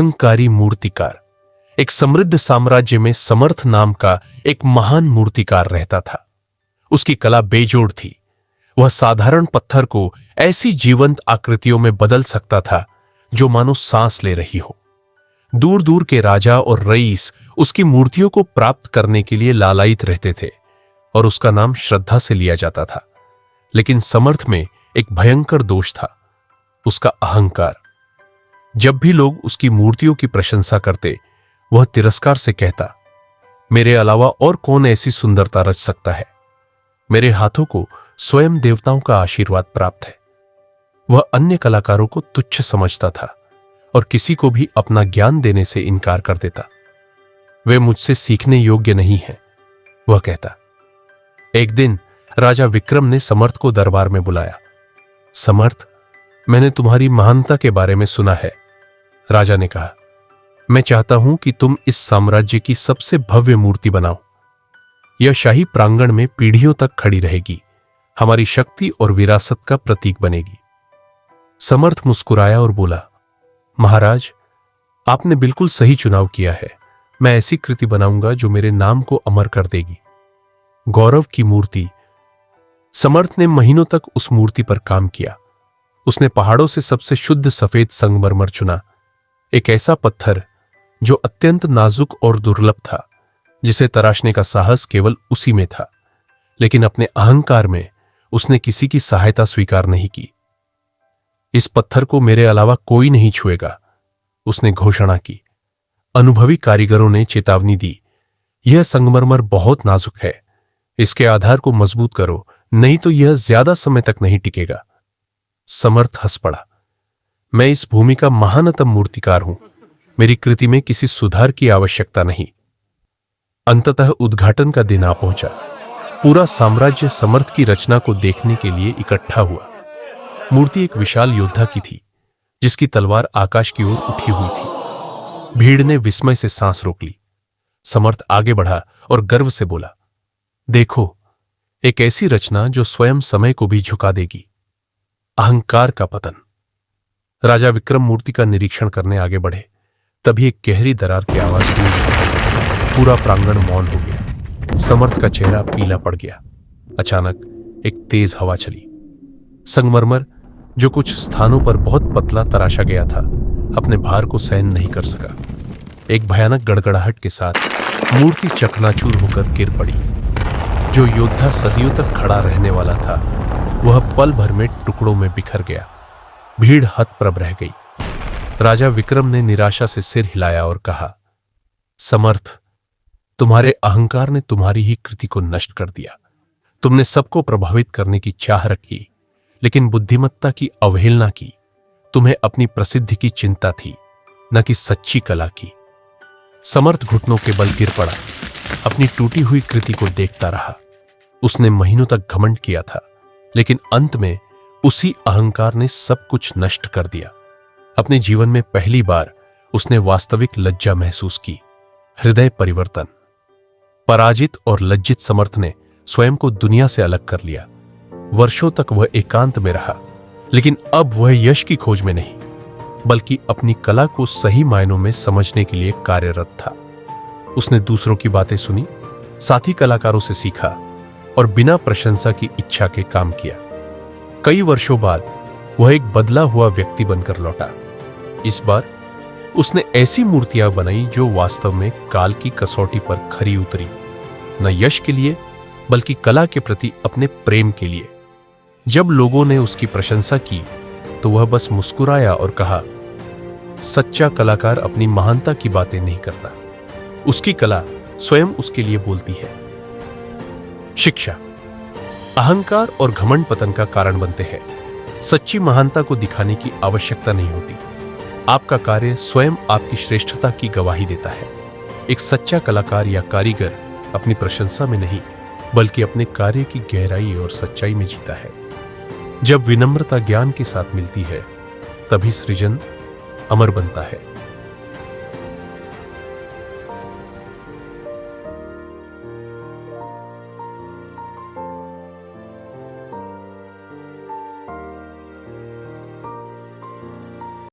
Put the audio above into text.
अहंकारी मूर्तिकार। एक समृद्ध साम्राज्य में समर्थ नाम का एक महान मूर्तिकार रहता था। उसकी कला बेजोड़ थी। वह साधारण पत्थर को ऐसी जीवंत आकृतियों में बदल सकता था जो मानो सांस ले रही हो। दूर दूर के राजा और रईस उसकी मूर्तियों को प्राप्त करने के लिए लालायित रहते थे और उसका नाम श्रद्धा से लिया जाता था। लेकिन समर्थ में एक भयंकर दोष था, उसका अहंकार। जब भी लोग उसकी मूर्तियों की प्रशंसा करते, वह तिरस्कार से कहता, मेरे अलावा और कौन ऐसी सुंदरता रच सकता है? मेरे हाथों को स्वयं देवताओं का आशीर्वाद प्राप्त है। वह अन्य कलाकारों को तुच्छ समझता था और किसी को भी अपना ज्ञान देने से इनकार कर देता। वे मुझसे सीखने योग्य नहीं हैं, वह कहता। एक दिन राजा विक्रम ने समर्थ को दरबार में बुलाया। समर्थ, मैंने तुम्हारी महानता के बारे में सुना है। राजा ने कहा, मैं चाहता हूं कि तुम इस साम्राज्य की सबसे भव्य मूर्ति बनाओ। यह शाही प्रांगण में पीढ़ियों तक खड़ी रहेगी, हमारी शक्ति और विरासत का प्रतीक बनेगी। समर्थ मुस्कुराया और बोला, महाराज, आपने बिल्कुल सही चुनाव किया है। मैं ऐसी कृति बनाऊंगा जो मेरे नाम को अमर कर देगी। गौरव की मूर्ति। समर्थ ने महीनों तक उस मूर्ति पर काम किया। उसने पहाड़ों से सबसे शुद्ध सफेद संगमरमर चुना, एक ऐसा पत्थर जो अत्यंत नाजुक और दुर्लभ था, जिसे तराशने का साहस केवल उसी में था। लेकिन अपने अहंकार में उसने किसी की सहायता स्वीकार नहीं की। इस पत्थर को मेरे अलावा कोई नहीं छुएगा, उसने घोषणा की। अनुभवी कारीगरों ने चेतावनी दी, यह संगमरमर बहुत नाजुक है, इसके आधार को मजबूत करो, नहीं तो यह ज्यादा समय तक नहीं टिकेगा। समर्थ हंस पड़ा, मैं इस भूमि का महानतम मूर्तिकार हूं, मेरी कृति में किसी सुधार की आवश्यकता नहीं। अंततः उद्घाटन का दिन आ पहुंचा। पूरा साम्राज्य समर्थ की रचना को देखने के लिए इकट्ठा हुआ। मूर्ति एक विशाल योद्धा की थी, जिसकी तलवार आकाश की ओर उठी हुई थी। भीड़ ने विस्मय से सांस रोक ली। समर्थ आगे बढ़ा और गर्व से बोला, देखो, एक ऐसी रचना जो स्वयं समय को भी झुका देगी। अहंकार का पतन। राजा विक्रम मूर्ति का निरीक्षण करने आगे बढ़े। तभी एक गहरी दरार की आवाज गूंज उठी। पूरा प्रांगण मौन हो गया। समर्थ का चेहरा पीला पड़ गया। अचानक एक तेज हवा चली। संगमरमर, जो कुछ स्थानों पर बहुत पतला तराशा गया था, अपने भार को सहन नहीं कर सका। एक भयानक गड़गड़ाहट के साथ मूर्ति चकनाचूर होकर गिर पड़ी। जो योद्धा सदियों तक खड़ा रहने वाला था, वह पल भर में टुकड़ों में बिखर गया। भीड़ हतप्रभ रह गई। राजा विक्रम ने निराशा से सिर हिलाया और कहा, समर्थ, तुम्हारे अहंकार ने तुम्हारी ही कृति को नष्ट कर दिया। तुमने सबको प्रभावित करने की चाह रखी, लेकिन बुद्धिमत्ता की अवहेलना की। तुम्हें अपनी प्रसिद्धि की चिंता थी, न कि सच्ची कला की। समर्थ घुटनों के बल गिर पड़ा। अपनी टूटी हुई कृति को देखता रहा। उसने महीनों तक घमंड किया था, लेकिन अंत में उसी अहंकार ने सब कुछ नष्ट कर दिया। अपने जीवन में पहली बार उसने वास्तविक लज्जा महसूस की। हृदय परिवर्तन। पराजित और लज्जित समर्थ ने स्वयं को दुनिया से अलग कर लिया। वर्षों तक वह एकांत में रहा, लेकिन अब वह यश की खोज में नहीं, बल्कि अपनी कला को सही मायनों में समझने के लिए कार्यरत था। उसने दूसरों की बातें सुनी, साथी कलाकारों से सीखा और बिना प्रशंसा की इच्छा के काम किया। कई वर्षों बाद वह एक बदला हुआ व्यक्ति बनकर लौटा। इस बार उसने ऐसी मूर्तियां बनाई जो वास्तव में काल की कसौटी पर खरी उतरी, न यश के लिए बल्कि कला के प्रति अपने प्रेम के लिए। जब लोगों ने उसकी प्रशंसा की तो वह बस मुस्कुराया और कहा, सच्चा कलाकार अपनी महानता की बातें नहीं करता, उसकी कला स्वयं उसके लिए बोलती है। शिक्षा। अहंकार और घमंड पतन का कारण बनते हैं। सच्ची महानता को दिखाने की आवश्यकता नहीं होती। आपका कार्य स्वयं आपकी श्रेष्ठता की गवाही देता है। एक सच्चा कलाकार या कारीगर अपनी प्रशंसा में नहीं, बल्कि अपने कार्य की गहराई और सच्चाई में जीता है। जब विनम्रता ज्ञान के साथ मिलती है, तभी सृजन अमर बनता है।